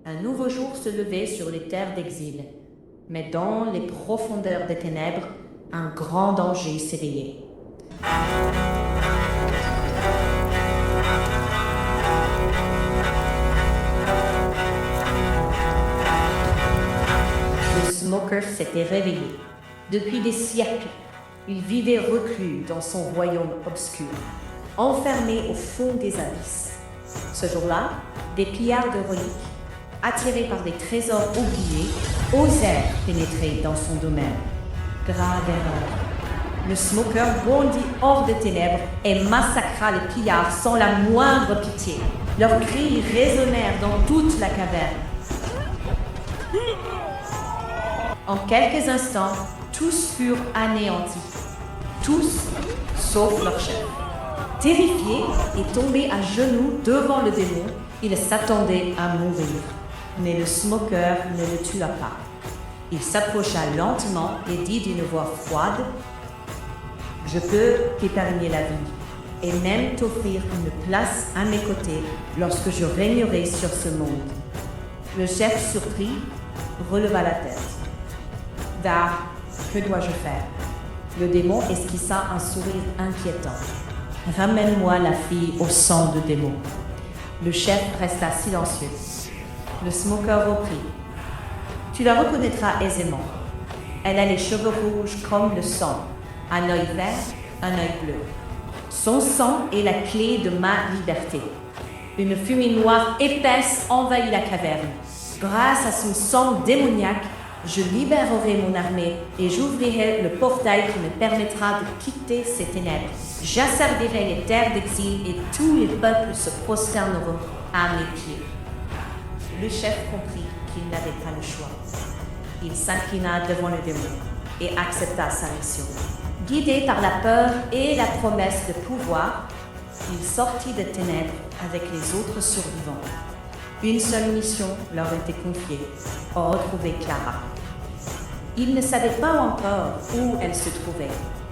Un nouveau jour se levait sur les terres d'exil. Mais dans les profondeurs des ténèbres, un grand danger s'éveillait. Le Smoker s'était réveillé. Depuis des siècles, il vivait reclus dans son royaume obscur, enfermé au fond des abysses. Ce jour-là, des pillards de reliques, attirés par des trésors oubliés, osèrent pénétrer dans son domaine. Grave erreur. Le Smoker bondit hors des ténèbres et massacra les pillards sans la moindre pitié. Leurs cris résonnèrent dans toute la caverne. En quelques instants, tous furent anéantis. Tous, sauf leur chef. Terrifié et tombé à genoux devant le démon, il s'attendait à mourir. Mais le Smoker ne le tua pas. Il s'approcha lentement et dit d'une voix froide « Je peux t'épargner la vie et même t'offrir une place à mes côtés lorsque je régnerai sur ce monde. » Le chef surpris releva la tête. « Dar, que dois-je faire ?» Le démon esquissa un sourire inquiétant. « Ramène-moi la fille au sang de démon. » Le chef resta silencieux. Le Smoker reprit. « Tu la reconnaîtras aisément. Elle a les cheveux rouges comme le sang, un œil vert, un œil bleu. Son sang est la clé de ma liberté. Une fumée noire épaisse envahit la caverne. Grâce à son sang démoniaque, je libérerai mon armée et j'ouvrirai le portail qui me permettra de quitter ces ténèbres. J'asservirai les terres d'exil et tous les peuples se prosterneront à mes pieds. » Le chef comprit qu'il n'avait pas le choix. Il s'inclina devant le démon et accepta sa mission. Guidé par la peur et la promesse de pouvoir, il sortit des ténèbres avec les autres survivants. Une seule mission leur était confiée, retrouver Clara. Ils ne savaient pas encore où elle se trouvait,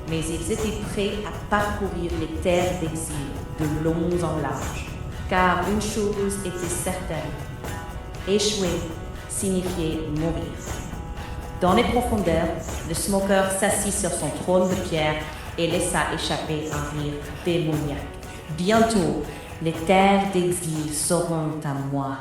mais ils étaient prêts à parcourir les terres d'exil de long en large. Car une chose était certaine, échouer signifiait mourir. Dans les profondeurs, le Smoker s'assit sur son trône de pierre et laissa échapper un rire démoniaque. Bientôt, les terres d'exil seront à moi.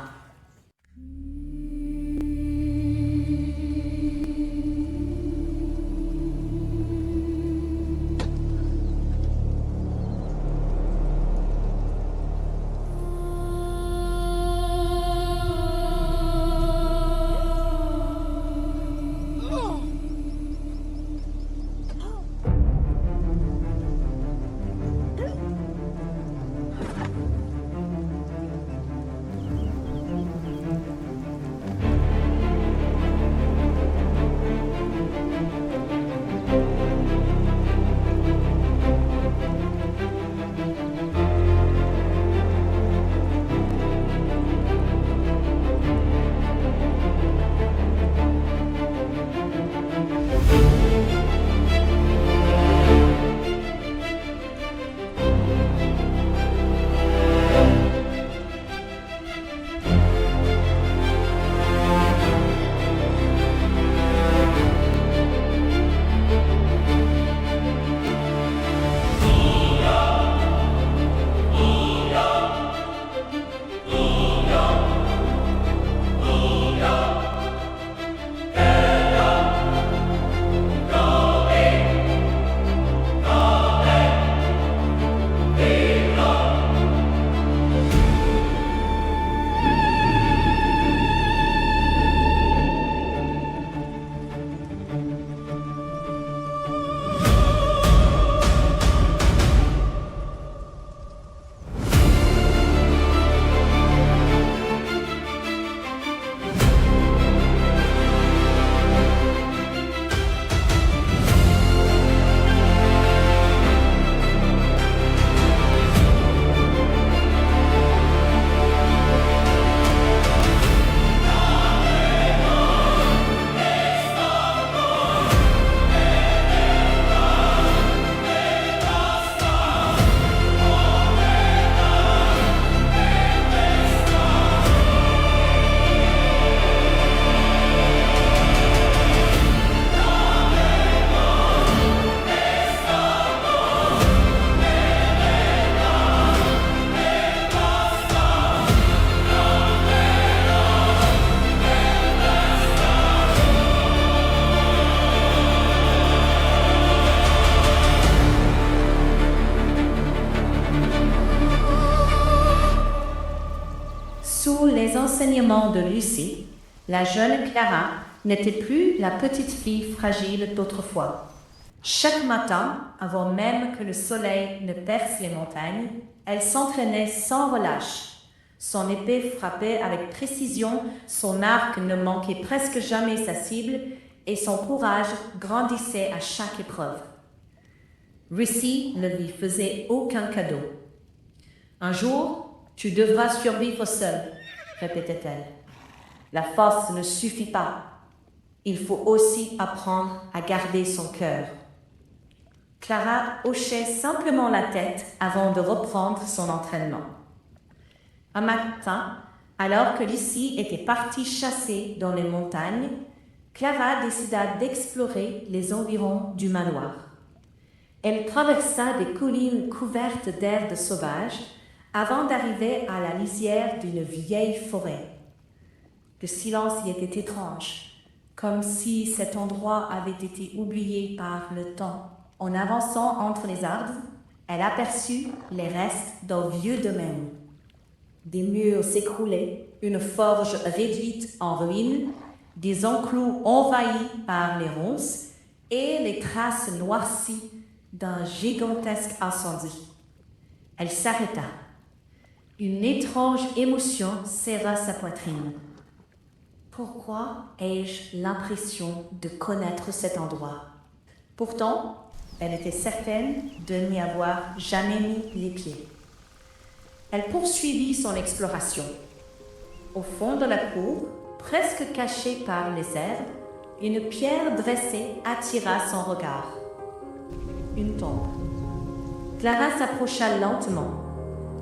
Sous les enseignements de Lucie, la jeune Clara n'était plus la petite fille fragile d'autrefois. Chaque matin, avant même que le soleil ne perce les montagnes, elle s'entraînait sans relâche. Son épée frappait avec précision, son arc ne manquait presque jamais sa cible et son courage grandissait à chaque épreuve. Russie ne lui faisait aucun cadeau. Un jour, tu devras survivre seule, répétait-elle. La force ne suffit pas. Il faut aussi apprendre à garder son cœur. Clara hochait simplement la tête avant de reprendre son entraînement. Un matin, alors que Lucie était partie chasser dans les montagnes, Clara décida d'explorer les environs du manoir. Elle traversa des collines couvertes d'herbes sauvages avant d'arriver à la lisière d'une vieille forêt. Le silence y était étrange, comme si cet endroit avait été oublié par le temps. En avançant entre les arbres, elle aperçut les restes d'un vieux domaine. Des murs s'écroulaient, une forge réduite en ruine, des enclos envahis par les ronces et les traces noircies d'un gigantesque incendie. Elle s'arrêta. Une étrange émotion serra sa poitrine. Pourquoi ai-je l'impression de connaître cet endroit? Pourtant, elle était certaine de n'y avoir jamais mis les pieds. Elle poursuivit son exploration. Au fond de la cour, presque cachée par les herbes, une pierre dressée attira son regard. Une tombe. Clara s'approcha lentement.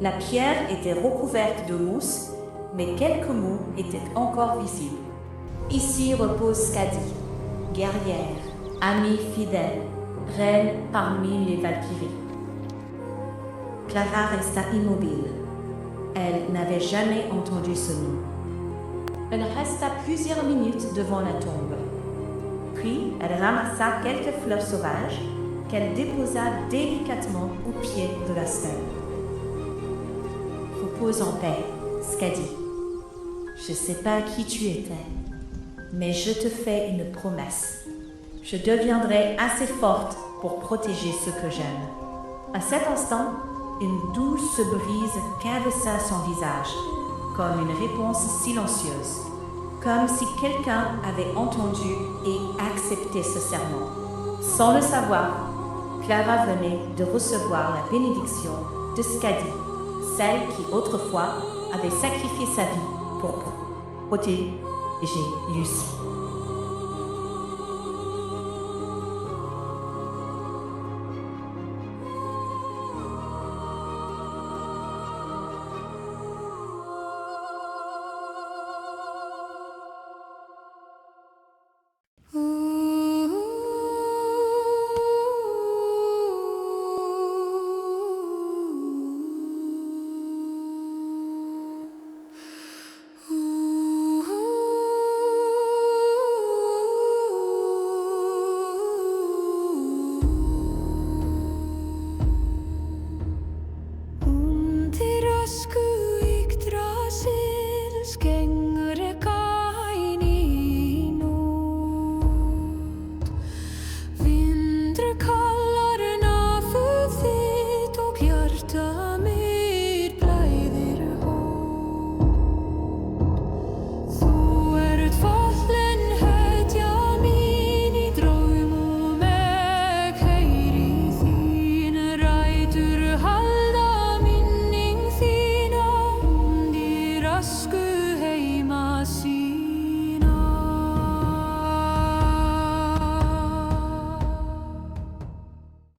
La pierre était recouverte de mousse, mais quelques mots étaient encore visibles. Ici repose Skadi, guerrière, amie fidèle, reine parmi les Valkyries. Clara resta immobile. Elle n'avait jamais entendu ce nom. Elle resta plusieurs minutes devant la tombe. Puis, elle ramassa quelques fleurs sauvages qu'elle déposa délicatement au pied de la stèle. Repose en paix, Skadi. Je ne sais pas qui tu étais, mais je te fais une promesse. Je deviendrai assez forte pour protéger ce que j'aime. À cet instant, une douce brise caressa son visage, comme une réponse silencieuse, comme si quelqu'un avait entendu et accepté ce serment. Sans le savoir, Clara venait de recevoir la bénédiction de Skadi, celle qui autrefois avait sacrifié sa vie pour protéger Lucie. Undir ösku Yggdrasils geng